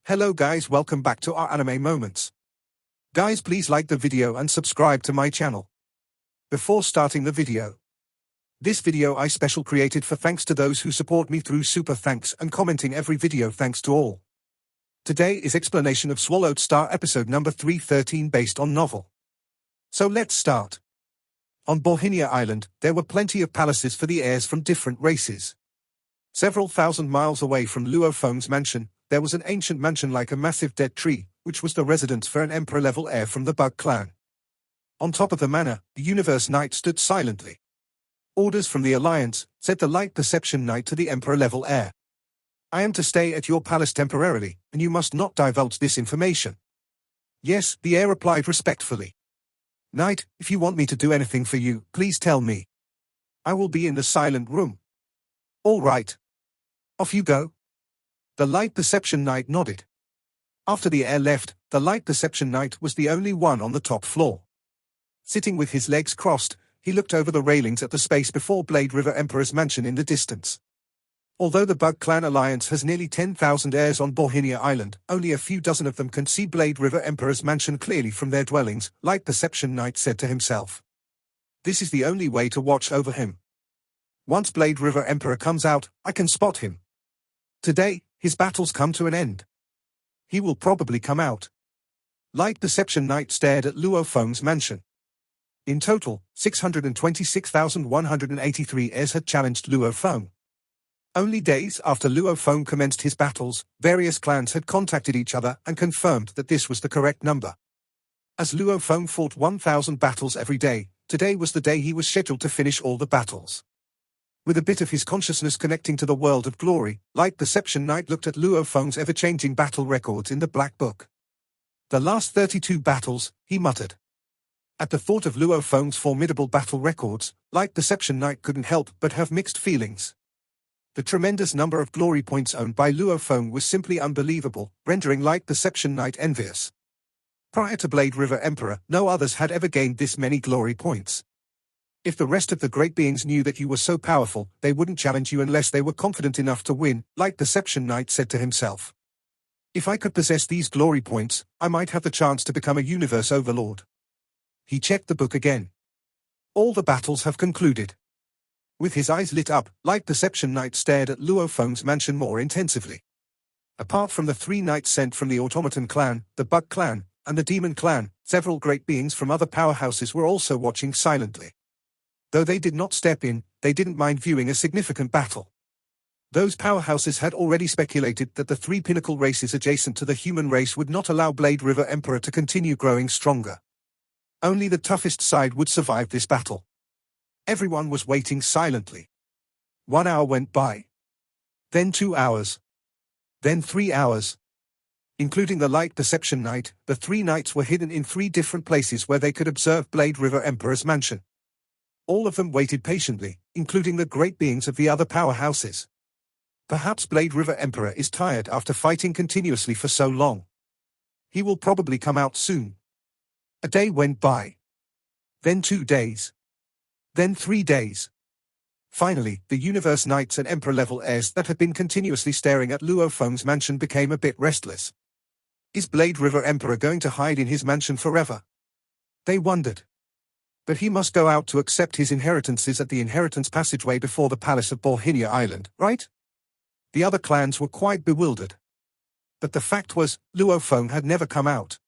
Hello guys, welcome back to our anime moments. Guys, please like the video and subscribe to my channel. Before starting the video, this video I special created for thanks to those who support me through super thanks and commenting every video. Thanks to all. Today is explanation of Swallowed Star episode number 313 based on novel. So let's start. On Binia Island, there were plenty of palaces for the heirs from different races. Several thousand miles away from Luo Feng's mansion, there was an ancient mansion like a massive dead tree, which was the residence for an emperor-level heir from the Bug clan. On top of the manor, the Universe Knight stood silently. Orders from the Alliance, said the Light Perception Knight to the emperor-level heir. I am to stay at your palace temporarily, and you must not divulge this information. Yes, the heir replied respectfully. Knight, if you want me to do anything for you, please tell me. I will be in the silent room. All right. Off you go. The Light Perception Knight nodded. After the heir left, the Light Perception Knight was the only one on the top floor. Sitting with his legs crossed, he looked over the railings at the space before Blade River Emperor's mansion in the distance. Although the Bug Clan Alliance has nearly 10,000 heirs on Binia Island, only a few dozen of them can see Blade River Emperor's mansion clearly from their dwellings, Light Perception Knight said to himself. This is the only way to watch over him. Once Blade River Emperor comes out, I can spot him. Today, his battles come to an end. He will probably come out. Light Perception Knight stared at Luo Feng's mansion. In total, 626,183 heirs had challenged Luo Feng. Only days after Luo Feng commenced his battles, various clans had contacted each other and confirmed that this was the correct number. As Luo Feng fought 1,000 battles every day, today was the day he was scheduled to finish all the battles. With a bit of his consciousness connecting to the world of glory, Light Perception Knight looked at Luo Feng's ever-changing battle records in the Black Book. The last 32 battles, he muttered. At the thought of Luo Feng's formidable battle records, Light Perception Knight couldn't help but have mixed feelings. The tremendous number of glory points owned by Luo Feng was simply unbelievable, rendering Light Perception Knight envious. Prior to Blade River Emperor, no others had ever gained this many glory points. If the rest of the great beings knew that you were so powerful, they wouldn't challenge you unless they were confident enough to win, Light Perception Knight said to himself. If I could possess these glory points, I might have the chance to become a universe overlord. He checked the book again. All the battles have concluded. With his eyes lit up, Light Perception Knight stared at Luo Feng's mansion more intensively. Apart from the 3 knights sent from the Automaton clan, the Bug clan, and the Demon clan, several great beings from other powerhouses were also watching silently. Though they did not step in, they didn't mind viewing a significant battle. Those powerhouses had already speculated that the 3 pinnacle races adjacent to the human race would not allow Blade River Emperor to continue growing stronger. Only the toughest side would survive this battle. Everyone was waiting silently. 1 hour went by. Then 2 hours. Then 3 hours. Including the Light Perception Knight, the 3 knights were hidden in 3 different places where they could observe Blade River Emperor's mansion. All of them waited patiently, including the great beings of the other powerhouses. Perhaps Blade River Emperor is tired after fighting continuously for so long. He will probably come out soon. A day went by. Then 2 days. Then 3 days. Finally, the Universe Knights and Emperor-level heirs that had been continuously staring at Luo Feng's mansion became a bit restless. Is Blade River Emperor going to hide in his mansion forever? They wondered. But he must go out to accept his inheritances at the inheritance passageway before the palace of Binia Island, right? The other clans were quite bewildered. But the fact was, Luo Feng had never come out.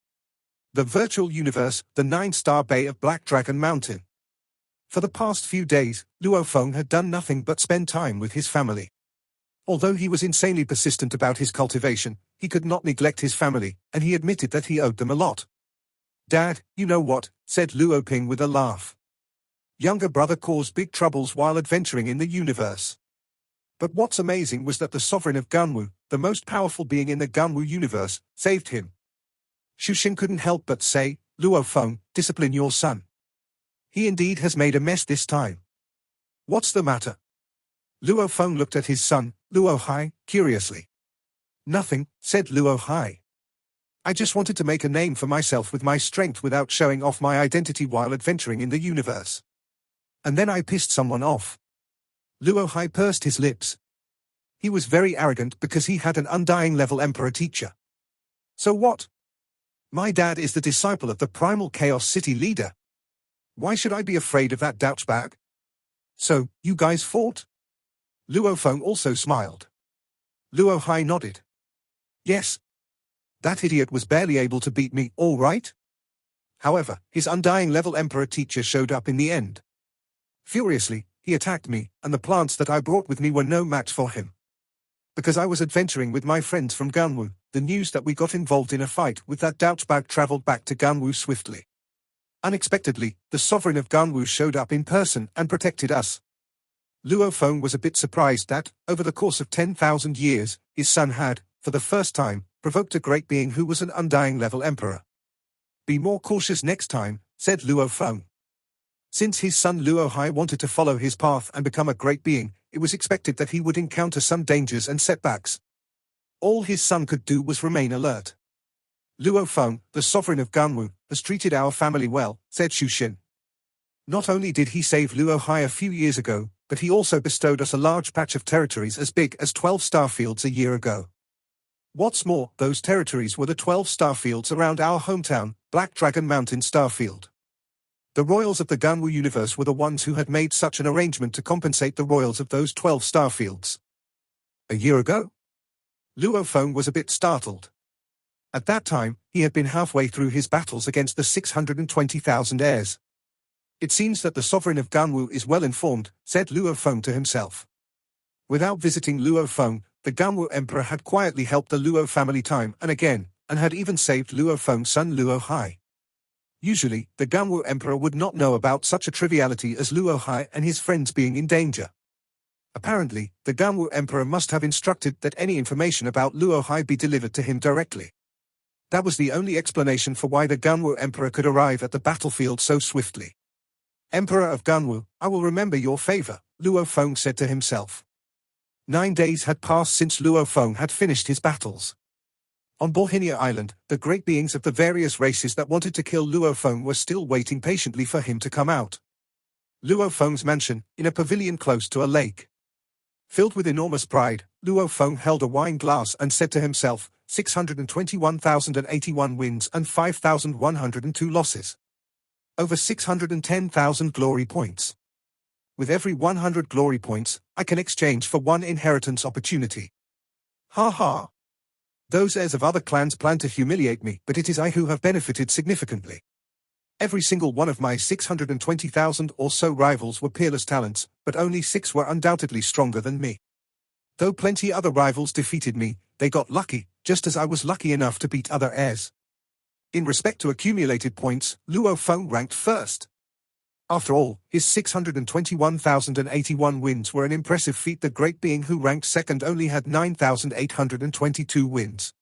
The virtual universe, the 9-star bay of Black Dragon Mountain. For the past few days, Luo Feng had done nothing but spend time with his family. Although he was insanely persistent about his cultivation, he could not neglect his family, and he admitted that he owed them a lot. Dad, you know what, said Luo Ping with a laugh. Younger brother caused big troubles while adventuring in the universe. But what's amazing was that the sovereign of Gunwu, the most powerful being in the Gunwu universe, saved him. Xuxing couldn't help but say, Luo Feng, discipline your son. He indeed has made a mess this time. What's the matter? Luo Feng looked at his son, Luo Hai, curiously. Nothing, said Luo Hai. I just wanted to make a name for myself with my strength without showing off my identity while adventuring in the universe. And then I pissed someone off. Luo Hai pursed his lips. He was very arrogant because he had an undying level emperor teacher. So what? My dad is the disciple of the primal chaos city leader. Why should I be afraid of that douchebag? So, you guys fought? Luo Feng also smiled. Luo Hai nodded. Yes. That idiot was barely able to beat me, all right? However, his undying level emperor teacher showed up in the end. Furiously, he attacked me, and the plants that I brought with me were no match for him. Because I was adventuring with my friends from Ganwu, the news that we got involved in a fight with that douchebag traveled back to Ganwu swiftly. Unexpectedly, the sovereign of Ganwu showed up in person and protected us. Luo Feng was a bit surprised that, over the course of 10,000 years, his son had, for the first time, provoked a great being who was an undying level emperor. Be more cautious next time, said Luo Feng. Since his son Luo Hai wanted to follow his path and become a great being, it was expected that he would encounter some dangers and setbacks. All his son could do was remain alert. Luo Feng, the sovereign of Ganwu, has treated our family well, said Xu Xin. Not only did he save Luo Hai a few years ago, but he also bestowed us a large patch of territories as big as 12 starfields a year ago. What's more, those territories were the 12 starfields around our hometown, Black Dragon Mountain Starfield. The royals of the Ganwu universe were the ones who had made such an arrangement to compensate the royals of those 12 starfields. A year ago? Luo Feng was a bit startled. At that time, he had been halfway through his battles against the 620,000 heirs. It seems that the sovereign of Ganwu is well informed, said Luo Feng to himself. Without visiting Luo Feng, the Ganwu emperor had quietly helped the Luo family time and again, and had even saved Luo Feng's son Luo Hai. Usually, the Ganwu emperor would not know about such a triviality as Luo Hai and his friends being in danger. Apparently, the Ganwu emperor must have instructed that any information about Luo Hai be delivered to him directly. That was the only explanation for why the Ganwu emperor could arrive at the battlefield so swiftly. Emperor of Ganwu, I will remember your favor, Luo Feng said to himself. 9 days had passed since Luo Feng had finished his battles. On Binia Island, the great beings of the various races that wanted to kill Luo Feng were still waiting patiently for him to come out. Luo Feng's mansion, in a pavilion close to a lake. Filled with enormous pride, Luo Feng held a wine glass and said to himself, 621,081 wins and 5,102 losses. Over 610,000 glory points. With every 100 glory points, I can exchange for 1 inheritance opportunity. Ha ha. Those heirs of other clans plan to humiliate me, but it is I who have benefited significantly. Every single one of my 620,000 or so rivals were peerless talents, but only 6 were undoubtedly stronger than me. Though plenty other rivals defeated me, they got lucky, just as I was lucky enough to beat other heirs. In respect to accumulated points, Luo Feng ranked first. After all, his 621,081 wins were an impressive feat. The great being who ranked second only had 9,822 wins.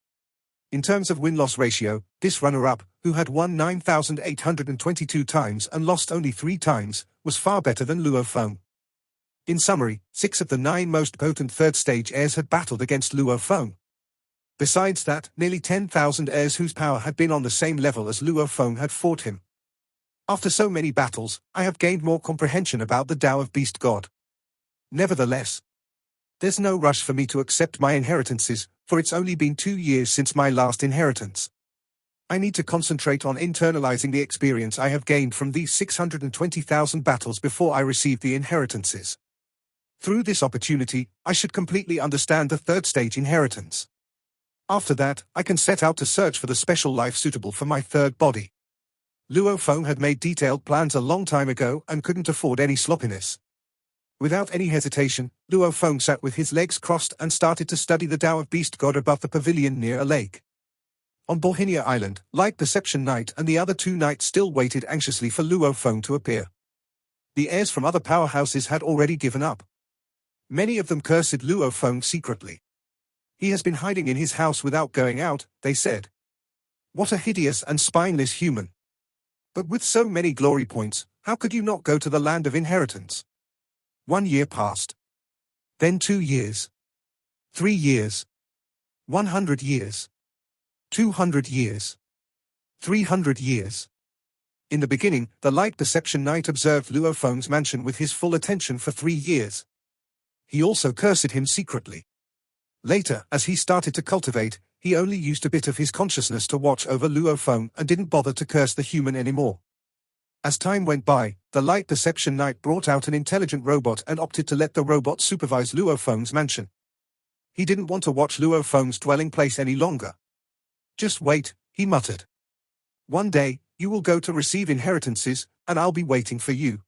In terms of win-loss ratio, this runner-up, who had won 9,822 times and lost only 3 times, was far better than Luo Feng. In summary, 6 of the 9 most potent third-stage heirs had battled against Luo Feng. Besides that, nearly 10,000 heirs whose power had been on the same level as Luo Feng had fought him. After so many battles, I have gained more comprehension about the Tao of Beast God. Nevertheless, there's no rush for me to accept my inheritances, for it's only been 2 years since my last inheritance. I need to concentrate on internalizing the experience I have gained from these 620,000 battles before I receive the inheritances. Through this opportunity, I should completely understand the third stage inheritance. After that, I can set out to search for the special life suitable for my third body. Luo Feng had made detailed plans a long time ago and couldn't afford any sloppiness. Without any hesitation, Luo Feng sat with his legs crossed and started to study the Tao of Beast God above the pavilion near a lake. On Binia Island, Light Perception Knight and the other 2 knights still waited anxiously for Luo Feng to appear. The heirs from other powerhouses had already given up. Many of them cursed Luo Feng secretly. He has been hiding in his house without going out, they said. What a hideous and spineless human. But with so many glory points, how could you not go to the land of inheritance? 1 year passed. Then 2 years. 3 years. 100 years. 200 years. 300 years. In the beginning, the Light Perception Knight observed Luo Feng's mansion with his full attention for 3 years. He also cursed him secretly. Later, as he started to cultivate, he only used a bit of his consciousness to watch over Luo Feng and didn't bother to curse the human anymore. As time went by, the Light Perception Knight brought out an intelligent robot and opted to let the robot supervise Luo Feng's mansion. He didn't want to watch Luo Feng's dwelling place any longer. "Just wait," he muttered. "One day, you will go to receive inheritances, and I'll be waiting for you."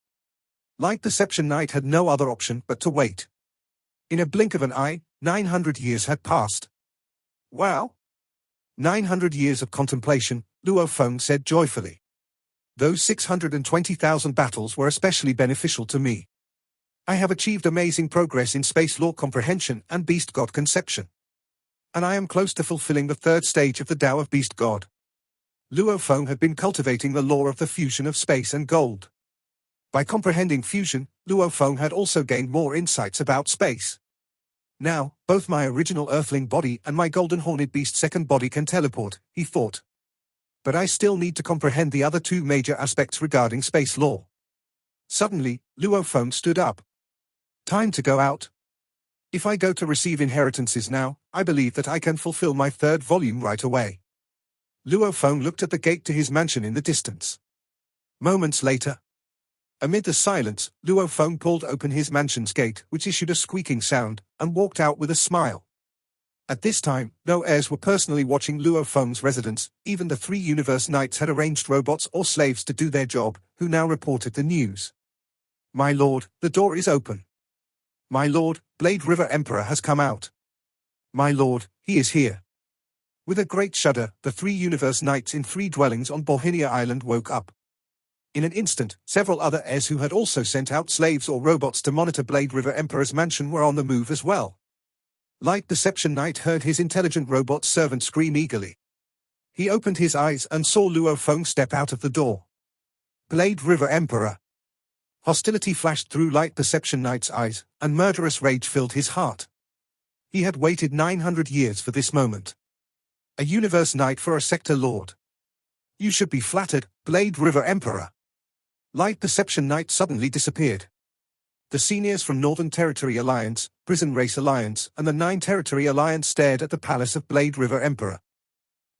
Light Perception Knight had no other option but to wait. In a blink of an eye, 900 years had passed. "Wow! 900 years of contemplation," Luo Feng said joyfully. "Those 620,000 battles were especially beneficial to me. I have achieved amazing progress in space law comprehension and beast god conception. And I am close to fulfilling the third stage of the Tao of Beast God." Luo Feng had been cultivating the law of the fusion of space and gold. By comprehending fusion, Luo Feng had also gained more insights about space. "Now, both my original Earthling body and my Golden Horned Beast second body can teleport," he thought. "But I still need to comprehend the other two major aspects regarding space law." Suddenly, Luo Feng stood up. "Time to go out. If I go to receive inheritances now, I believe that I can fulfill my third volume right away." Luo Feng looked at the gate to his mansion in the distance. Moments later, amid the silence, Luo Feng pulled open his mansion's gate, which issued a squeaking sound, and walked out with a smile. At this time, no heirs were personally watching Luo Feng's residence. Even the 3 Universe Knights had arranged robots or slaves to do their job, who now reported the news. "My lord, the door is open. My lord, Blade River Emperor has come out. My lord, he is here." With a great shudder, the 3 Universe Knights in 3 dwellings on Binia Island woke up. In an instant, several other heirs who had also sent out slaves or robots to monitor Blade River Emperor's mansion were on the move as well. Light Perception Knight heard his intelligent robot servant scream eagerly. He opened his eyes and saw Luo Feng step out of the door. "Blade River Emperor." Hostility flashed through Light Perception Knight's eyes, and murderous rage filled his heart. He had waited 900 years for this moment. A Universe Knight for a Sector Lord. "You should be flattered, Blade River Emperor." Light Perception Knight suddenly disappeared. The seniors from Northern Territory Alliance, Prison Race Alliance, and the 9 Territory Alliance stared at the palace of Blade River Emperor.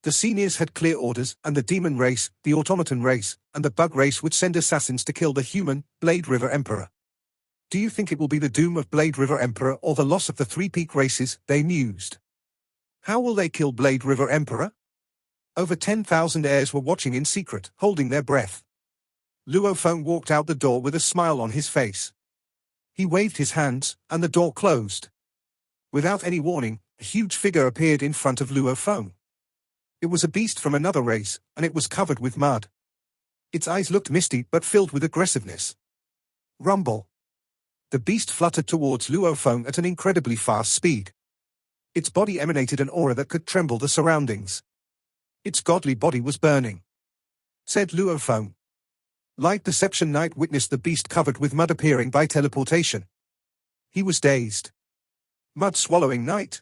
The seniors had clear orders, and the Demon Race, the Automaton Race, and the Bug Race would send assassins to kill the human, Blade River Emperor. "Do you think it will be the doom of Blade River Emperor or the loss of the 3 peak races?" they mused. "How will they kill Blade River Emperor?" Over 10,000 heirs were watching in secret, holding their breath. Luo Feng walked out the door with a smile on his face. He waved his hands, and the door closed. Without any warning, a huge figure appeared in front of Luo Feng. It was a beast from another race, and it was covered with mud. Its eyes looked misty but filled with aggressiveness. Rumble. The beast fluttered towards Luo Feng at an incredibly fast speed. Its body emanated an aura that could tremble the surroundings. Its godly body was burning. Said Luo Feng. Light Perception Knight witnessed the beast covered with mud appearing by teleportation. He was dazed. Mud-swallowing Knight?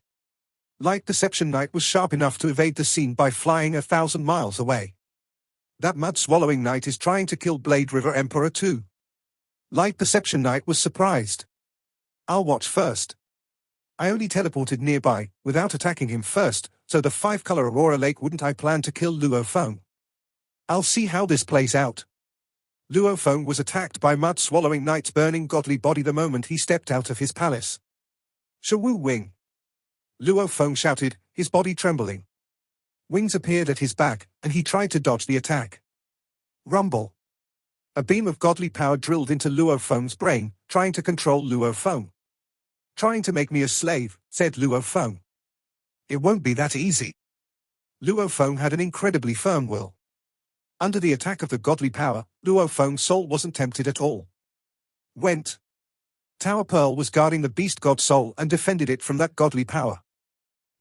Light Perception Knight was sharp enough to evade the scene by flying 1,000 miles away. That mud-swallowing Knight is trying to kill Blade River Emperor too. Light Perception Knight was surprised. "I'll watch first. I only teleported nearby, without attacking him first, so the 5-color Aurora Lake wouldn't I plan to kill Luo Feng. I'll see how this plays out." Luo Feng was attacked by mud-swallowing Knight's burning godly body the moment he stepped out of his palace. "Shawu Wing!" Luo Feng shouted, his body trembling. Wings appeared at his back, and he tried to dodge the attack. Rumble. A beam of godly power drilled into Luo Feng's brain, trying to control Luo Feng. "Trying to make me a slave," said Luo Feng. "It won't be that easy." Luo Feng had an incredibly firm will. Under the attack of the godly power, Luo Feng's soul wasn't tempted at all. Went. Tower Pearl was guarding the beast god soul and defended it from that godly power.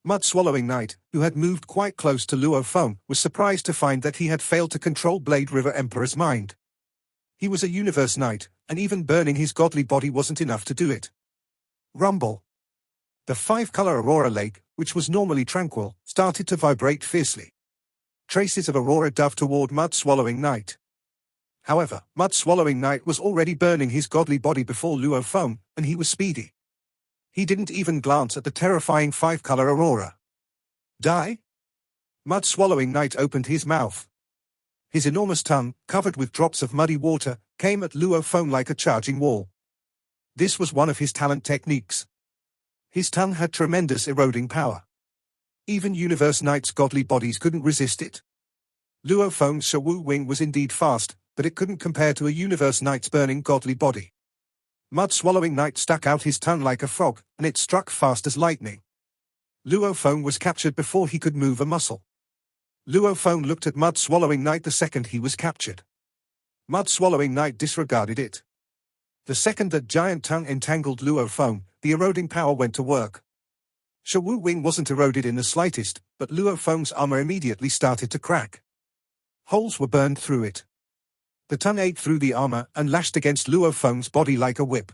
Mud-swallowing Knight, who had moved quite close to Luo Feng, was surprised to find that he had failed to control Blade River Emperor's mind. He was a Universe Knight, and even burning his godly body wasn't enough to do it. Rumble. The 5-color Aurora Lake, which was normally tranquil, started to vibrate fiercely. Traces of Aurora dove toward Mud-swallowing Knight. However, Mud-swallowing Knight was already burning his godly body before Luo Feng, and he was speedy. He didn't even glance at the terrifying 5-color Aurora. Die? Mud-swallowing knight opened his mouth. His enormous tongue, covered with drops of muddy water, came at Luo Feng like a charging wall. This was one of his talent techniques. His tongue had tremendous eroding power. Even universe knights' godly bodies couldn't resist it. Luo Feng's Shawu wing was indeed fast, but it couldn't compare to a universe knight's burning godly body. Mud-swallowing knight stuck out his tongue like a frog, and it struck fast as lightning. Luo Feng was captured before he could move a muscle. Luo Feng looked at Mud-swallowing knight the second he was captured. Mud-swallowing knight disregarded it. The second that giant tongue entangled Luo Feng, the eroding power went to work. Shawu wing wasn't eroded in the slightest, but Luo Feng's armor immediately started to crack. Holes were burned through it. The tongue ate through the armor and lashed against Luo Feng's body like a whip.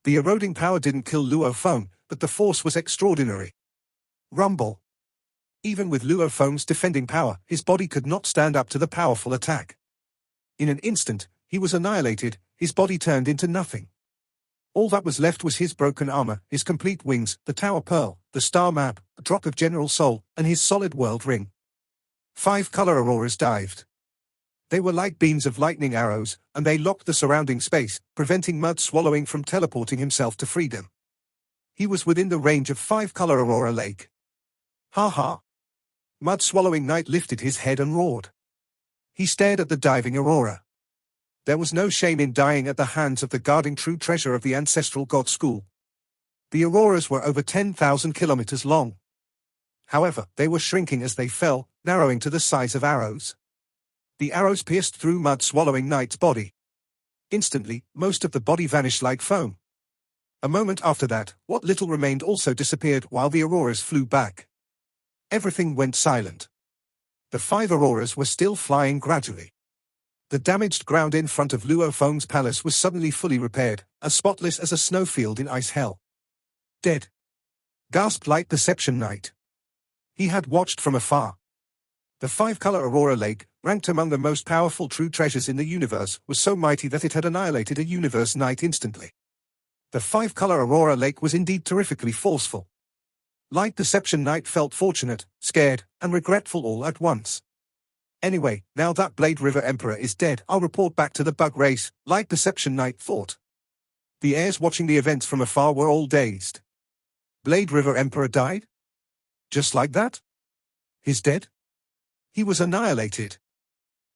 The eroding power didn't kill Luo Feng, but the force was extraordinary. Rumble. Even with Luo Feng's defending power, his body could not stand up to the powerful attack. In an instant, he was annihilated, his body turned into nothing. All that was left was his broken armor, his complete wings, the Tower Pearl, the star map, a drop of General Soul, and his solid world ring. 5 color auroras dived. They were like beams of lightning arrows, and they locked the surrounding space, preventing Mud-swallowing from teleporting himself to freedom. He was within the range of 5 color aurora lake. Ha ha! Mud-swallowing knight lifted his head and roared. He stared at the diving aurora. There was no shame in dying at the hands of the guarding true treasure of the ancestral god school. The auroras were over 10,000 kilometers long. However, they were shrinking as they fell, narrowing to the size of arrows. The arrows pierced through Mud-swallowing knight's body. Instantly, most of the body vanished like foam. A moment after that, what little remained also disappeared while the auroras flew back. Everything went silent. The 5 auroras were still flying gradually. The damaged ground in front of Luo Feng's palace was suddenly fully repaired, as spotless as a snowfield in ice hell. Dead. Gasped Light Perception Knight. He had watched from afar. The 5-color Aurora Lake, ranked among the most powerful true treasures in the universe, was so mighty that it had annihilated a universe knight instantly. The 5-color Aurora Lake was indeed terrifically forceful. Light Perception Knight felt fortunate, scared, and regretful all at once. Anyway, now that Blade River Emperor is dead, I'll report back to the bug race, Light Perception Knight thought. The heirs watching the events from afar were all dazed. Blade River Emperor died? Just like that? He's dead? He was annihilated.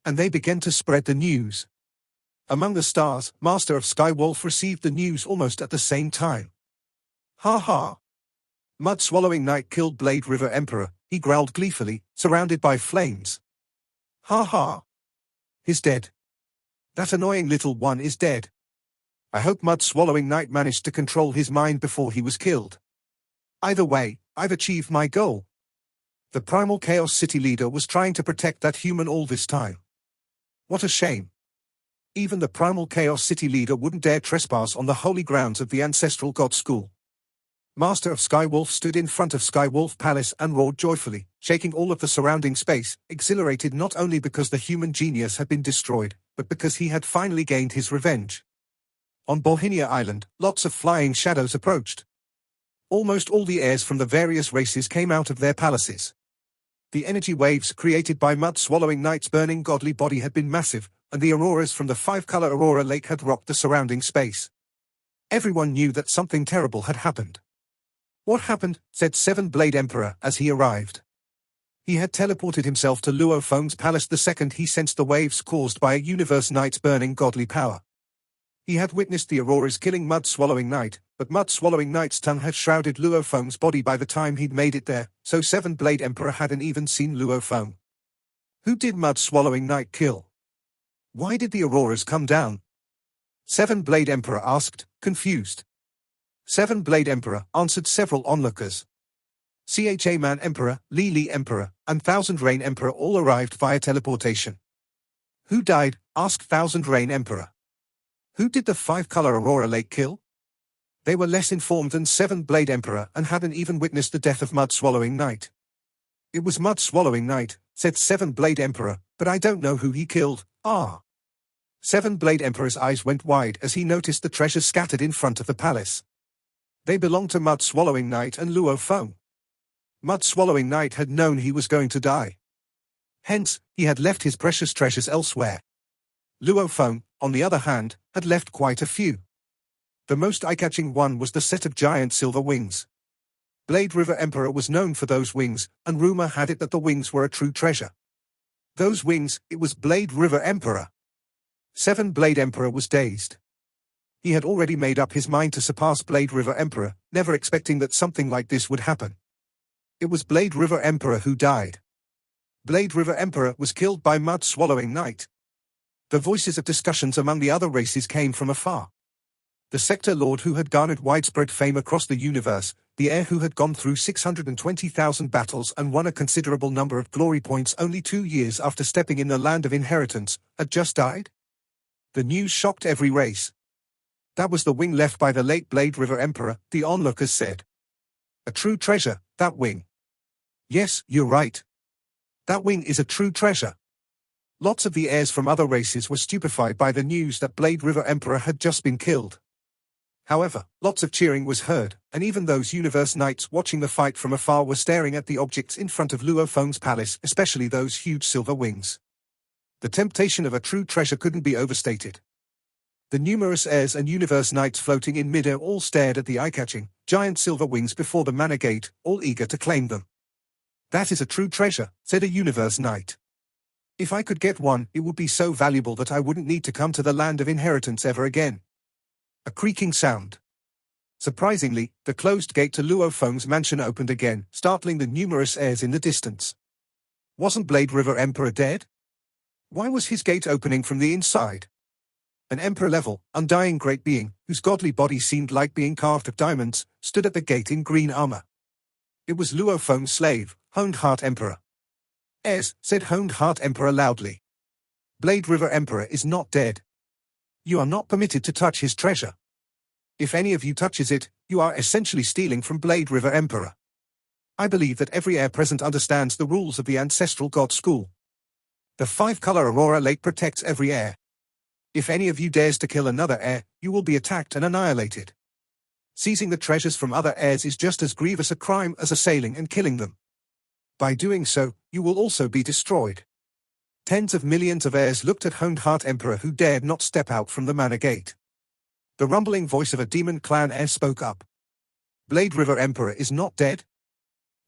And they began to spread the news. Among the stars, Master of Skywolf received the news almost at the same time. Ha ha! Mud-swallowing Knight killed Blade River Emperor, he growled gleefully, surrounded by flames. Ha ha! He's dead. That annoying little one is dead. I hope Mud-swallowing Knight managed to control his mind before he was killed. Either way, I've achieved my goal. The Primal Chaos City leader was trying to protect that human all this time. What a shame. Even the Primal Chaos City leader wouldn't dare trespass on the holy grounds of the ancestral god school. Master of Skywolf stood in front of Skywolf Palace and roared joyfully, shaking all of the surrounding space, exhilarated not only because the human genius had been destroyed, but because he had finally gained his revenge. On Binia Island, lots of flying shadows approached. Almost all the heirs from the various races came out of their palaces. The energy waves created by Mud-swallowing Knight's burning godly body had been massive, and the auroras from the 5-color Aurora Lake had rocked the surrounding space. Everyone knew that something terrible had happened. What happened? Said Seven-Blade Emperor as he arrived. He had teleported himself to Luo Feng's palace the second he sensed the waves caused by a universe knight's burning godly power. He had witnessed the auroras killing Mud-swallowing Knight, but Mud-swallowing Knight's tongue had shrouded Luo Feng's body by the time he'd made it there, so Seven-Blade Emperor hadn't even seen Luo Feng. Who did Mud-swallowing Knight kill? Why did the auroras come down? Seven-Blade Emperor asked, confused. Seven-Blade Emperor answered several onlookers. Cha-Man Emperor, Li Emperor, and Thousand Rain Emperor all arrived via teleportation. Who died? Asked Thousand Rain Emperor. Who did the 5-color Aurora Lake kill? They were less informed than Seven-Blade Emperor and hadn't even witnessed the death of Mud-swallowing Knight. It was Mud-swallowing Knight, said Seven-Blade Emperor, but I don't know who he killed. Ah. Seven-Blade Emperor's eyes went wide as he noticed the treasures scattered in front of the palace. They belonged to Mud-swallowing Knight and Luo Feng. Mud-swallowing Knight had known he was going to die. Hence, he had left his precious treasures elsewhere. Luo Feng, on the other hand, had left quite a few. The most eye-catching one was the set of giant silver wings. Blade River Emperor was known for those wings, and rumor had it that the wings were a true treasure. Those wings, it was Blade River Emperor. Seven Blade Emperor was dazed. He had already made up his mind to surpass Blade River Emperor, never expecting that something like this would happen. It was Blade River Emperor who died. Blade River Emperor was killed by Mud-swallowing Knight. The voices of discussions among the other races came from afar. The Sector Lord who had garnered widespread fame across the universe, the heir who had gone through 620,000 battles and won a considerable number of glory points only 2 years after stepping in the land of inheritance, had just died? The news shocked every race. That was the wing left by the late Blade River Emperor, the onlookers said. A true treasure, that wing. Yes, you're right. That wing is a true treasure. Lots of the heirs from other races were stupefied by the news that Blade River Emperor had just been killed. However, lots of cheering was heard, and even those Universe Knights watching the fight from afar were staring at the objects in front of Luo Feng's palace, especially those huge silver wings. The temptation of a true treasure couldn't be overstated. The numerous heirs and Universe Knights floating in midair all stared at the eye-catching, giant silver wings before the Manor Gate, all eager to claim them. That is a true treasure, said a Universe Knight. If I could get one, it would be so valuable that I wouldn't need to come to the land of inheritance ever again. A creaking sound. Surprisingly, the closed gate to Luo Feng's mansion opened again, startling the numerous heirs in the distance. Wasn't Blade River Emperor dead? Why was his gate opening from the inside? An emperor-level, undying great being, whose godly body seemed like being carved of diamonds, stood at the gate in green armor. It was Luo Feng's slave, Honed Heart Emperor. Heirs, said Honed Heart Emperor loudly. Blade River Emperor is not dead. You are not permitted to touch his treasure. If any of you touches it, you are essentially stealing from Blade River Emperor. I believe that every heir present understands the rules of the ancestral god school. The 5-color Aurora Lake protects every heir. If any of you dares to kill another heir, you will be attacked and annihilated. Seizing the treasures from other heirs is just as grievous a crime as assailing and killing them. By doing so, you will also be destroyed. Tens of millions of heirs looked at Honed Heart Emperor who dared not step out from the manor gate. The rumbling voice of a demon clan heir spoke up. Blade River Emperor is not dead?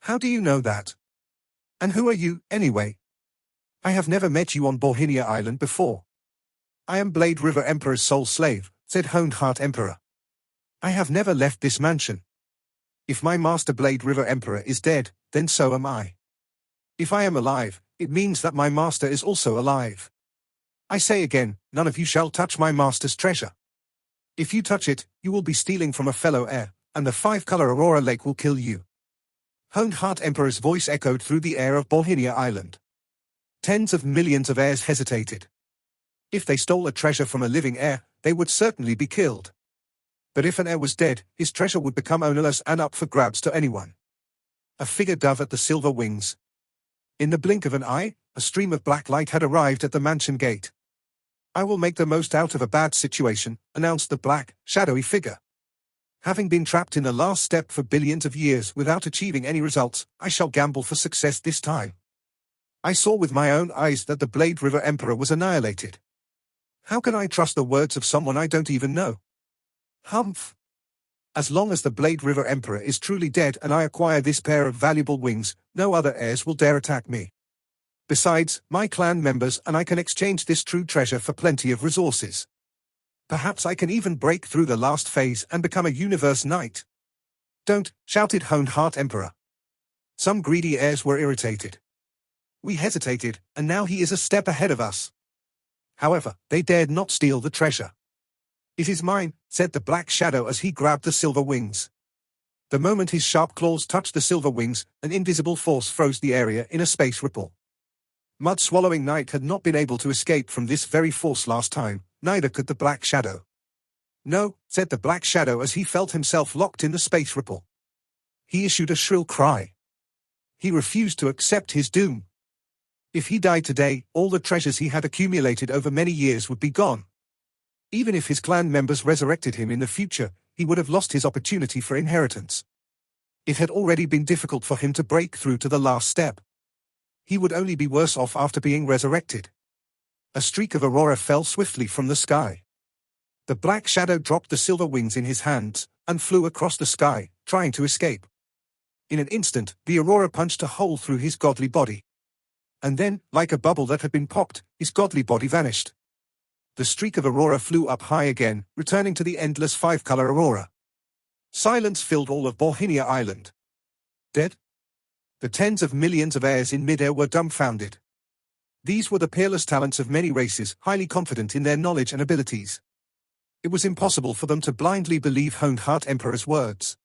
How do you know that? And who are you, anyway? I have never met you on Binia Island before. I am Blade River Emperor's sole slave, said Honed Heart Emperor. I have never left this mansion. If my master Blade River Emperor is dead, then so am I. If I am alive, it means that my master is also alive. I say again, none of you shall touch my master's treasure. If you touch it, you will be stealing from a fellow heir, and the 5-color Aurora Lake will kill you. Honed Heart Emperor's voice echoed through the air of Binia Island. Tens of millions of heirs hesitated. If they stole a treasure from a living heir, they would certainly be killed. But if an heir was dead, his treasure would become ownerless and up for grabs to anyone. A figure dove at the silver wings. In the blink of an eye, a stream of black light had arrived at the mansion gate. I will make the most out of a bad situation, announced the black, shadowy figure. Having been trapped in the last step for billions of years without achieving any results, I shall gamble for success this time. I saw with my own eyes that the Blade River Emperor was annihilated. How can I trust the words of someone I don't even know? Humph. As long as the Blade River Emperor is truly dead and I acquire this pair of valuable wings, no other heirs will dare attack me. Besides, my clan members and I can exchange this true treasure for plenty of resources. Perhaps I can even break through the last phase and become a Universe Knight. Don't, shouted Honed Heart Emperor. Some greedy heirs were irritated. We hesitated, and now he is a step ahead of us. However, they dared not steal the treasure. It is mine, said the black shadow as he grabbed the silver wings. The moment his sharp claws touched the silver wings, an invisible force froze the area in a space ripple. Mud-swallowing Knight had not been able to escape from this very force last time, neither could the black shadow. No, said the black shadow as he felt himself locked in the space ripple. He issued a shrill cry. He refused to accept his doom. If he died today, all the treasures he had accumulated over many years would be gone. Even if his clan members resurrected him in the future, he would have lost his opportunity for inheritance. It had already been difficult for him to break through to the last step. He would only be worse off after being resurrected. A streak of aurora fell swiftly from the sky. The black shadow dropped the silver wings in his hands, and flew across the sky, trying to escape. In an instant, the aurora punched a hole through his godly body. And then, like a bubble that had been popped, his godly body vanished. The streak of aurora flew up high again, returning to the endless five-color aurora. Silence filled all of Binia Island. Dead? The tens of millions of heirs in midair were dumbfounded. These were the peerless talents of many races, highly confident in their knowledge and abilities. It was impossible for them to blindly believe Honed Heart Emperor's words.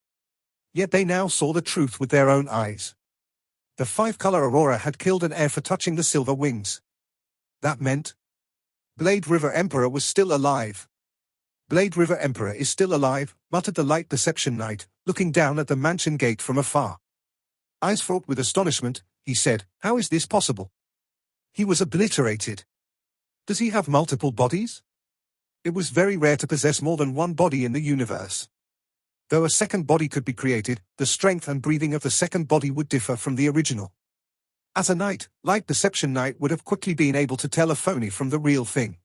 Yet they now saw the truth with their own eyes. The five-color aurora had killed an heir for touching the silver wings. That meant Blade River Emperor was still alive. Blade River Emperor is still alive, muttered the Light Perception Knight, looking down at the mansion gate from afar. Eyes fraught with astonishment, he said, "How is this possible? He was obliterated. Does he have multiple bodies?" It was very rare to possess more than one body in the universe. Though a second body could be created, the strength and breathing of the second body would differ from the original. As a knight, Light Perception Knight would have quickly been able to tell a phony from the real thing.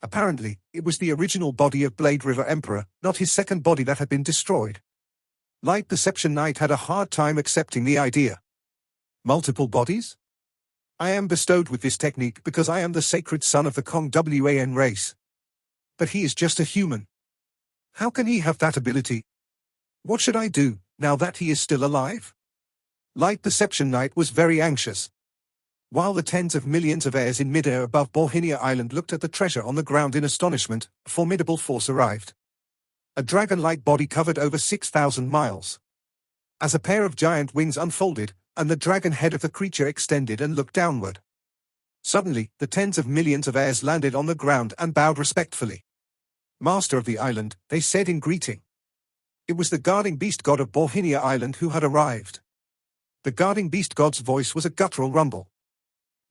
Apparently, it was the original body of Blade River Emperor, not his second body that had been destroyed. Light Perception Knight had a hard time accepting the idea. Multiple bodies? I am bestowed with this technique because I am the sacred son of the Kong-Wan race. But he is just a human. How can he have that ability? What should I do, now that he is still alive? Light Perception Knight was very anxious. While the tens of millions of heirs in midair above Binia Island looked at the treasure on the ground in astonishment, a formidable force arrived. A dragon-like body covered over 6,000 miles. As a pair of giant wings unfolded, and the dragon head of the creature extended and looked downward. Suddenly, the tens of millions of heirs landed on the ground and bowed respectfully. "Master of the island," they said in greeting. It was the guarding beast god of Binia Island who had arrived. The guarding beast god's voice was a guttural rumble.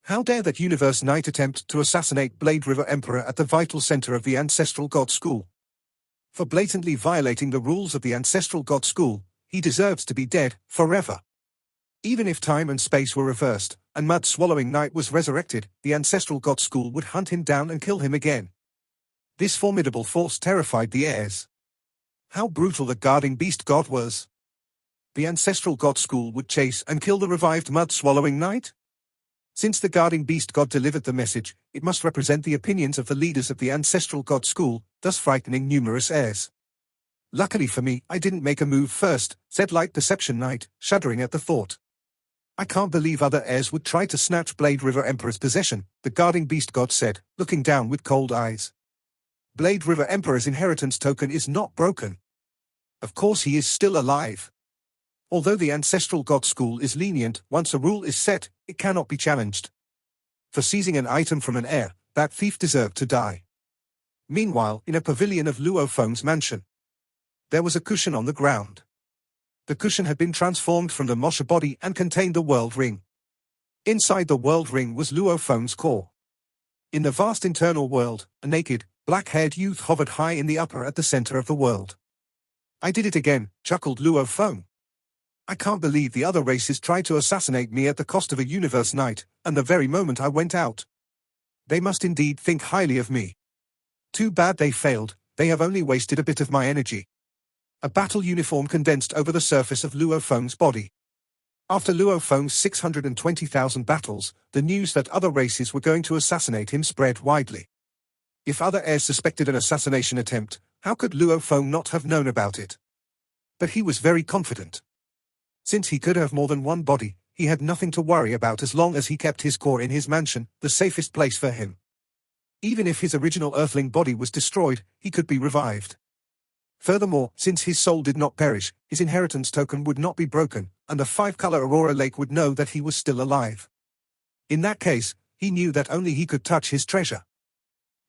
How dare that universe knight attempt to assassinate Blade River Emperor at the vital center of the Ancestral God School? For blatantly violating the rules of the Ancestral God School, he deserves to be dead, forever. Even if time and space were reversed, and Mud-Swallowing Knight was resurrected, the Ancestral God School would hunt him down and kill him again. This formidable force terrified the heirs. How brutal the guarding beast god was. The Ancestral God School would chase and kill the revived Mud-Swallowing Knight? Since the guarding beast god delivered the message, it must represent the opinions of the leaders of the Ancestral God School, thus frightening numerous heirs. Luckily for me, I didn't make a move first, said Light Perception Knight, shuddering at the thought. I can't believe other heirs would try to snatch Blade River Emperor's possession, the guarding beast god said, looking down with cold eyes. Blade River Emperor's inheritance token is not broken. Of course he is still alive. Although the Ancestral God School is lenient, once a rule is set, it cannot be challenged. For seizing an item from an heir, that thief deserved to die. Meanwhile, in a pavilion of Luo Feng's mansion, there was a cushion on the ground. The cushion had been transformed from the Mosha body and contained the world ring. Inside the world ring was Luo Feng's core. In the vast internal world, a naked, black-haired youth hovered high in the upper at the center of the world. I did it again, chuckled Luo Feng. I can't believe the other races tried to assassinate me at the cost of a universe knight, and the very moment I went out. They must indeed think highly of me. Too bad they failed, they have only wasted a bit of my energy. A battle uniform condensed over the surface of Luo Feng's body. After Luo Feng's 620,000 battles, the news that other races were going to assassinate him spread widely. If other heirs suspected an assassination attempt, how could Luo Feng not have known about it? But he was very confident. Since he could have more than one body, he had nothing to worry about as long as he kept his core in his mansion, the safest place for him. Even if his original earthling body was destroyed, he could be revived. Furthermore, since his soul did not perish, his inheritance token would not be broken, and the five-color Aurora Lake would know that he was still alive. In that case, he knew that only he could touch his treasure.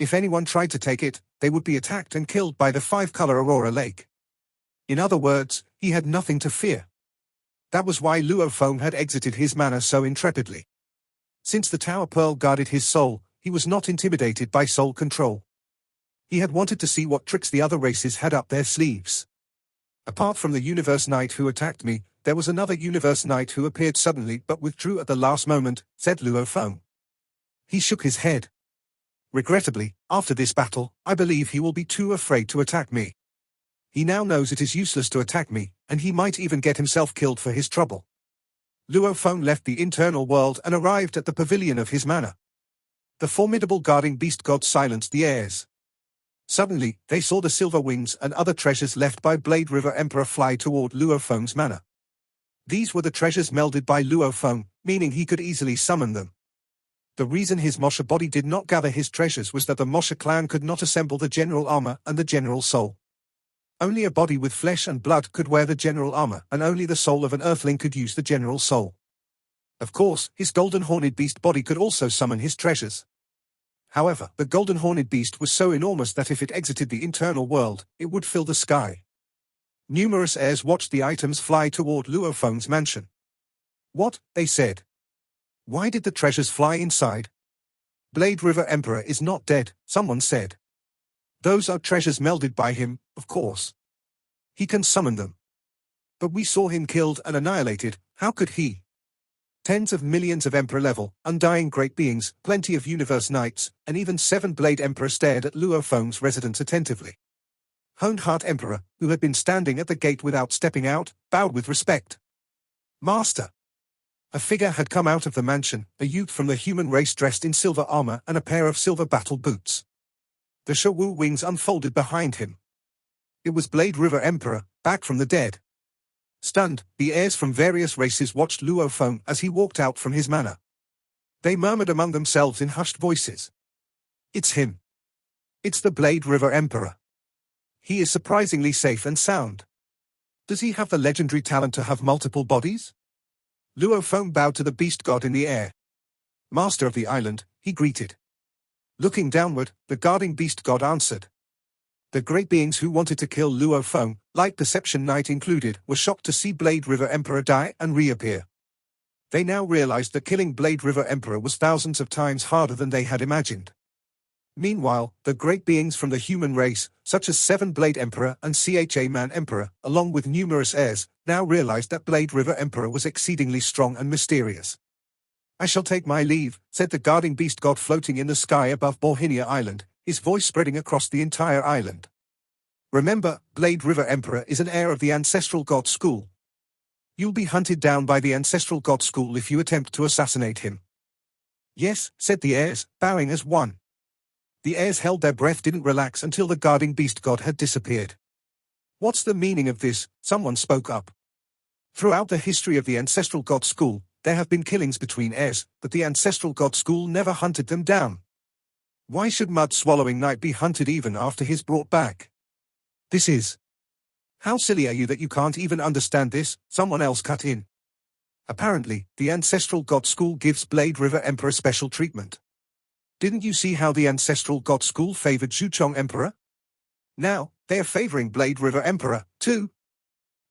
If anyone tried to take it, they would be attacked and killed by the five-color Aurora Lake. In other words, he had nothing to fear. That was why Luo Feng had exited his manor so intrepidly. Since the Tower Pearl guarded his soul, he was not intimidated by soul control. He had wanted to see what tricks the other races had up their sleeves. Apart from the Universe Knight who attacked me, there was another Universe Knight who appeared suddenly but withdrew at the last moment, said Luo Feng. He shook his head. Regrettably, after this battle, I believe he will be too afraid to attack me. He now knows it is useless to attack me, and he might even get himself killed for his trouble. Luo Feng left the internal world and arrived at the pavilion of his manor. The formidable guarding beast god silenced the heirs. Suddenly, they saw the silver wings and other treasures left by Blade River Emperor fly toward Luo Feng's manor. These were the treasures melded by Luo Feng, meaning he could easily summon them. The reason his Mosha body did not gather his treasures was that the Mosha clan could not assemble the general armor and the general soul. Only a body with flesh and blood could wear the general armor, and only the soul of an earthling could use the general soul. Of course, his golden horned beast body could also summon his treasures. However, the golden horned beast was so enormous that if it exited the internal world, it would fill the sky. Numerous heirs watched the items fly toward Luo Feng's mansion. What? They said. Why did the treasures fly inside? Blade River Emperor is not dead, someone said. Those are treasures melded by him, of course. He can summon them. But we saw him killed and annihilated, how could he? Tens of millions of Emperor-level, undying great beings, plenty of Universe Knights, and even 7 Blade Emperor stared at Luo Feng's residence attentively. Honed Heart Emperor, who had been standing at the gate without stepping out, bowed with respect. Master. A figure had come out of the mansion, a youth from the human race dressed in silver armor and a pair of silver battle boots. The Shawu wings unfolded behind him. It was Blade River Emperor, back from the dead. Stunned, the heirs from various races watched Luo Feng as he walked out from his manor. They murmured among themselves in hushed voices. It's him. It's the Blade River Emperor. He is surprisingly safe and sound. Does he have the legendary talent to have multiple bodies? Luo Feng bowed to the beast god in the air. Master of the island, he greeted. Looking downward, the guarding beast god answered. The great beings who wanted to kill Luo Feng, Light Perception Knight included, were shocked to see Blade River Emperor die and reappear. They now realized that killing Blade River Emperor was thousands of times harder than they had imagined. Meanwhile, the great beings from the human race, such as 7 Blade Emperor and Cha Man Emperor, along with numerous heirs, now realized that Blade River Emperor was exceedingly strong and mysterious. I shall take my leave, said the guarding beast god floating in the sky above Binia Island, his voice spreading across the entire island. Remember, Blade River Emperor is an heir of the ancestral god school. You'll be hunted down by the ancestral god school if you attempt to assassinate him. Yes, said the heirs, bowing as one. The heirs held their breath, didn't relax until the guarding beast god had disappeared. What's the meaning of this? Someone spoke up. Throughout the history of the ancestral god school, there have been killings between heirs, but the ancestral god school never hunted them down. Why should Mud-Swallowing Knight be hunted even after he's brought back? This is... How silly are you that you can't even understand this? Someone else cut in. Apparently, the ancestral god school gives Blade River Emperor special treatment. Didn't you see how the ancestral god school favored Xuchong Emperor? Now, they are favoring Blade River Emperor, too.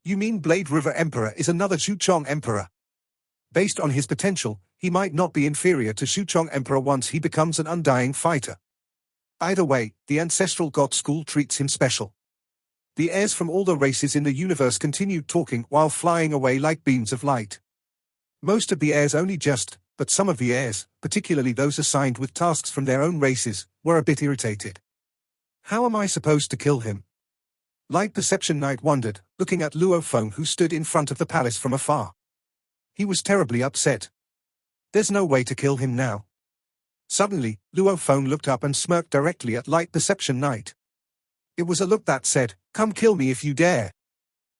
You mean Blade River Emperor is another Xuchong Emperor? Based on his potential, he might not be inferior to Xuchong Emperor once he becomes an undying fighter. Either way, the ancestral god school treats him special. The heirs from all the races in the universe continued talking while flying away like beams of light. Most of the heirs only just, but some of the heirs, particularly those assigned with tasks from their own races, were a bit irritated. How am I supposed to kill him? Light Perception Knight wondered, looking at Luo Feng who stood in front of the palace from afar. He was terribly upset. There's no way to kill him now. Suddenly, Luo Feng looked up and smirked directly at Light Perception Knight. It was a look that said, "Come kill me if you dare."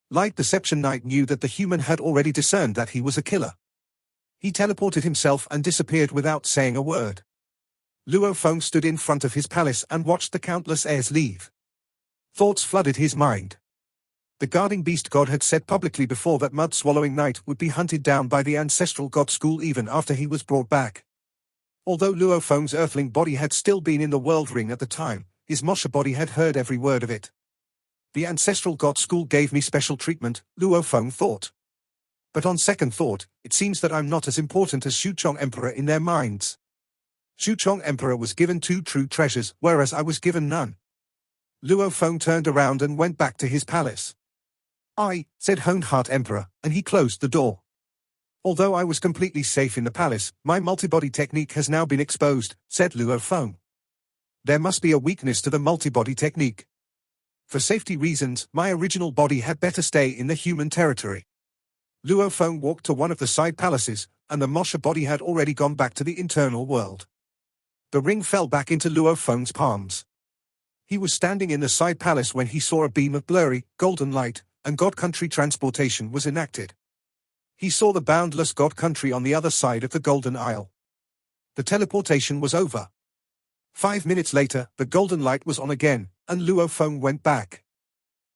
Light Perception Knight knew that the human had already discerned that he was a killer. He teleported himself and disappeared without saying a word. Luo Feng stood in front of his palace and watched the countless heirs leave. Thoughts flooded his mind. The guarding beast god had said publicly before that Mud-Swallowing Knight would be hunted down by the ancestral god school even after he was brought back. Although Luo Feng's earthling body had still been in the world ring at the time, his Mosha body had heard every word of it. The ancestral god school gave me special treatment, Luo Feng thought. But on second thought, it seems that I'm not as important as Xuchong Emperor in their minds. Xuchong Emperor was given 2 true treasures, whereas I was given none. Luo Feng turned around and went back to his palace. said Honed Heart Emperor, and he closed the door. Although I was completely safe in the palace, my multibody technique has now been exposed, said Luo Feng. There must be a weakness to the multibody technique. For safety reasons, my original body had better stay in the human territory. Luo Feng walked to one of the side palaces, and the Mosha body had already gone back to the internal world. The ring fell back into Luo Feng's palms. He was standing in the side palace when he saw a beam of blurry, golden light, and God Country transportation was enacted. He saw the boundless God Country on the other side of the Golden Isle. The teleportation was over. 5 minutes later, the golden light was on again, and Luo Feng went back.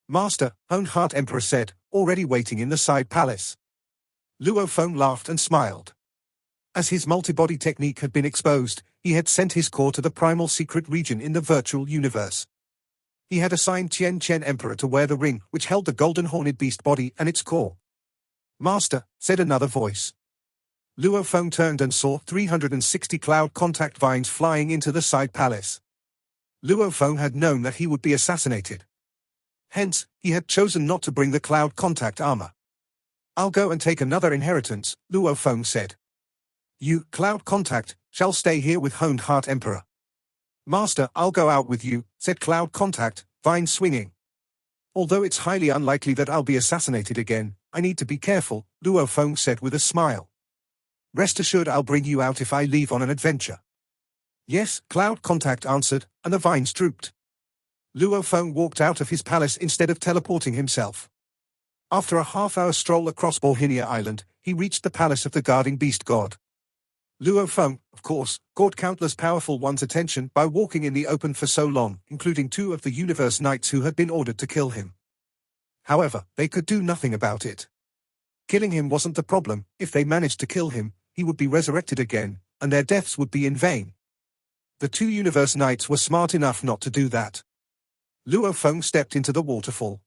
Master, Honed Heart Emperor said, already waiting in the side palace. Luo Feng laughed and smiled. As his multibody technique had been exposed, he had sent his core to the primal secret region in the virtual universe. He had assigned Chen Chen Emperor to wear the ring which held the golden horned beast body and its core. Master, said another voice. Luo Feng turned and saw 360 cloud contact vines flying into the side palace. Luo Feng had known that he would be assassinated. Hence, he had chosen not to bring the cloud contact armor. I'll go and take another inheritance, Luo Feng said. You, cloud contact, shall stay here with Honed Heart Emperor. Master, I'll go out with you, said cloud contact, vine swinging. Although it's highly unlikely that I'll be assassinated again, I need to be careful, Luo Feng said with a smile. Rest assured I'll bring you out if I leave on an adventure. Yes, cloud contact answered, and the vines drooped. Luo Feng walked out of his palace instead of teleporting himself. After a half-hour stroll across Binia Island, he reached the palace of the guarding beast god. Luo Feng, of course, caught countless powerful ones' attention by walking in the open for so long, including 2 of the universe knights who had been ordered to kill him. However, they could do nothing about it. Killing him wasn't the problem. If they managed to kill him, he would be resurrected again, and their deaths would be in vain. The 2 universe knights were smart enough not to do that. Luo Feng stepped into the waterfall.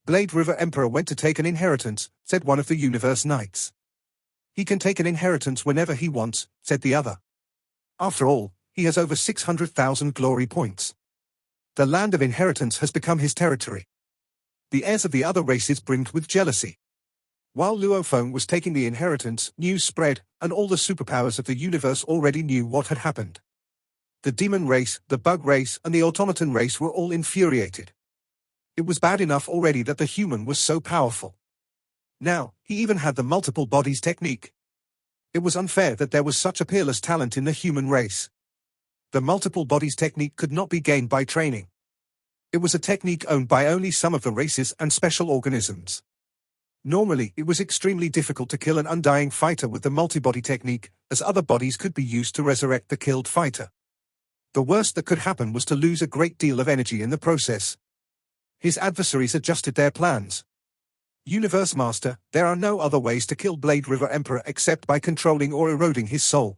Blade River Emperor went to take an inheritance, said one of the universe knights. He can take an inheritance whenever he wants, said the other. After all, he has over 600,000 glory points. The land of inheritance has become his territory. The heirs of the other races brimmed with jealousy. While Luo Feng was taking the inheritance, news spread, and all the superpowers of the universe already knew what had happened. The demon race, the bug race, and the automaton race were all infuriated. It was bad enough already that the human was so powerful. Now, he even had the multiple bodies technique. It was unfair that there was such a peerless talent in the human race. The multiple bodies technique could not be gained by training. It was a technique owned by only some of the races and special organisms. Normally, it was extremely difficult to kill an undying fighter with the multibody technique, as other bodies could be used to resurrect the killed fighter. The worst that could happen was to lose a great deal of energy in the process. His adversaries adjusted their plans. Universe Master, there are no other ways to kill Blade River Emperor except by controlling or eroding his soul.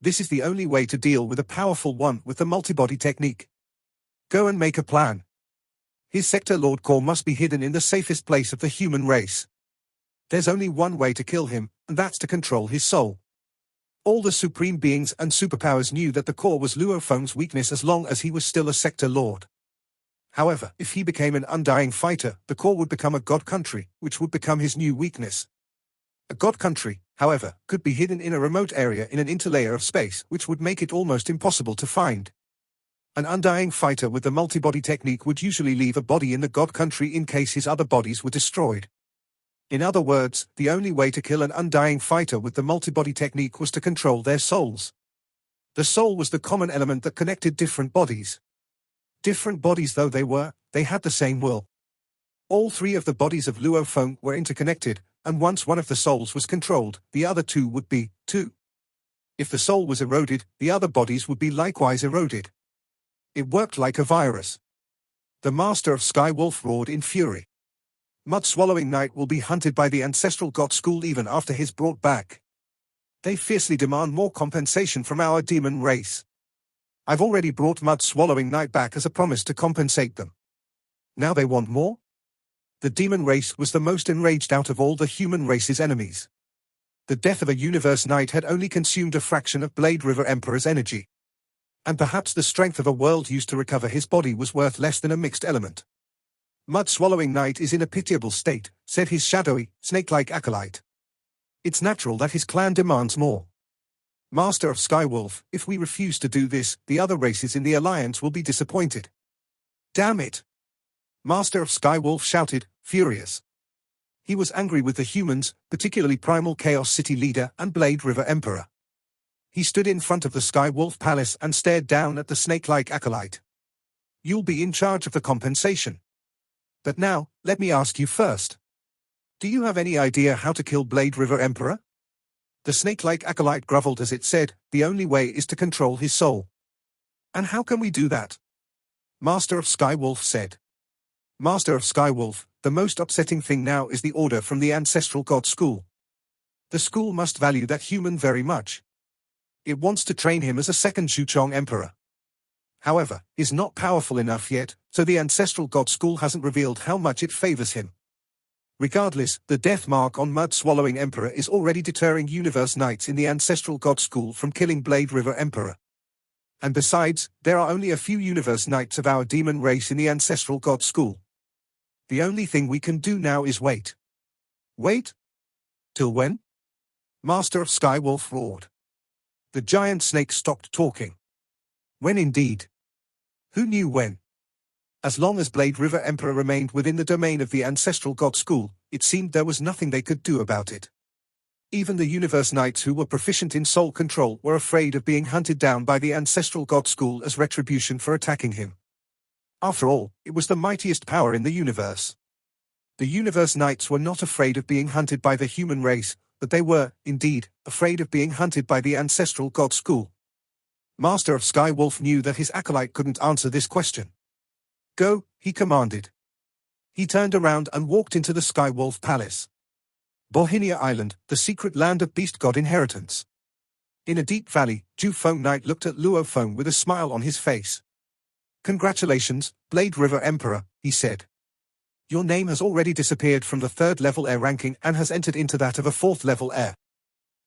This is the only way to deal with a powerful one with the multibody technique. Go and make a plan. His Sector Lord core must be hidden in the safest place of the human race. There's only one way to kill him, and that's to control his soul. All the supreme beings and superpowers knew that the core was Luo Feng's weakness as long as he was still a Sector Lord. However, if he became an undying fighter, the core would become a god country, which would become his new weakness. A god country, however, could be hidden in a remote area in an interlayer of space, which would make it almost impossible to find. An undying fighter with the multibody technique would usually leave a body in the god country in case his other bodies were destroyed. In other words, the only way to kill an undying fighter with the multibody technique was to control their souls. The soul was the common element that connected different bodies. Different bodies though they were, they had the same will. All 3 of the bodies of Luo Feng were interconnected, and once one of the souls was controlled, the other 2 would be, too. If the soul was eroded, the other bodies would be likewise eroded. It worked like a virus. The Master of Sky Wolf roared in fury. Mud-swallowing Knight will be hunted by the ancestral god school even after he's brought back. They fiercely demand more compensation from our demon race. I've already brought Mud-swallowing Knight back as a promise to compensate them. Now they want more? The demon race was the most enraged out of all the human race's enemies. The death of a universe knight had only consumed a fraction of Blade River Emperor's energy. And perhaps the strength of a world used to recover his body was worth less than a mixed element. Mud-swallowing Knight is in a pitiable state, said his shadowy, snake-like acolyte. It's natural that his clan demands more. Master of Skywolf, if we refuse to do this, the other races in the Alliance will be disappointed. Damn it! Master of Skywolf shouted, furious. He was angry with the humans, particularly Primal Chaos City leader and Blade River Emperor. He stood in front of the Skywolf Palace and stared down at the snake-like acolyte. You'll be in charge of the compensation. But now, let me ask you first. Do you have any idea how to kill Blade River Emperor? The snake-like acolyte groveled as it said, the only way is to control his soul. And how can we do that? Master of Skywolf said. Master of Skywolf, the most upsetting thing now is the order from the Ancestral God School. The school must value that human very much. It wants to train him as a second Zhuchong Emperor. However, is not powerful enough yet, so the Ancestral God School hasn't revealed how much it favors him. Regardless, the death mark on Mud-swallowing Emperor is already deterring Universe Knights in the Ancestral God School from killing Blade River Emperor. And besides, there are only a few Universe Knights of our demon race in the Ancestral God School. The only thing we can do now is wait. Wait? Till when? Master of Skywolf roared. The giant snake stopped talking. When indeed? Who knew when? As long as Blade River Emperor remained within the domain of the Ancestral God School, it seemed there was nothing they could do about it. Even the Universe Knights who were proficient in soul control were afraid of being hunted down by the Ancestral God School as retribution for attacking him. After all, it was the mightiest power in the universe. The Universe Knights were not afraid of being hunted by the human race, but they were, indeed, afraid of being hunted by the Ancestral God School. Master of Skywolf knew that his acolyte couldn't answer this question. Go, he commanded. He turned around and walked into the Skywolf Palace. Binia Island, the secret land of Beast God inheritance. In a deep valley, Luo Feng Knight looked at Luo Feng with a smile on his face. Congratulations, Blade River Emperor, he said. Your name has already disappeared from the 3rd level heir ranking and has entered into that of a 4th level heir.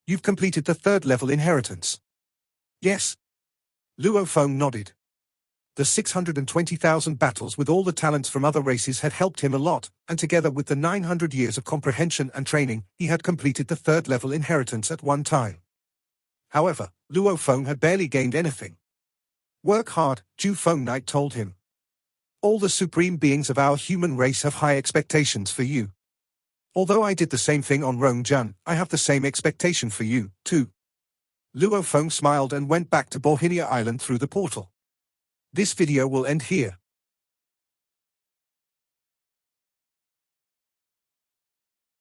You've completed the 3rd level inheritance. Yes. Luo Feng nodded. The 620,000 battles with all the talents from other races had helped him a lot, and together with the 900 years of comprehension and training, he had completed the 3rd level inheritance at one time. However, Luo Feng had barely gained anything. Work hard, Luo Feng Knight told him. All the supreme beings of our human race have high expectations for you. Although I did the same thing on Rongjun, I have the same expectation for you, too. Luo Feng smiled and went back to Binia Island through the portal. This video will end here.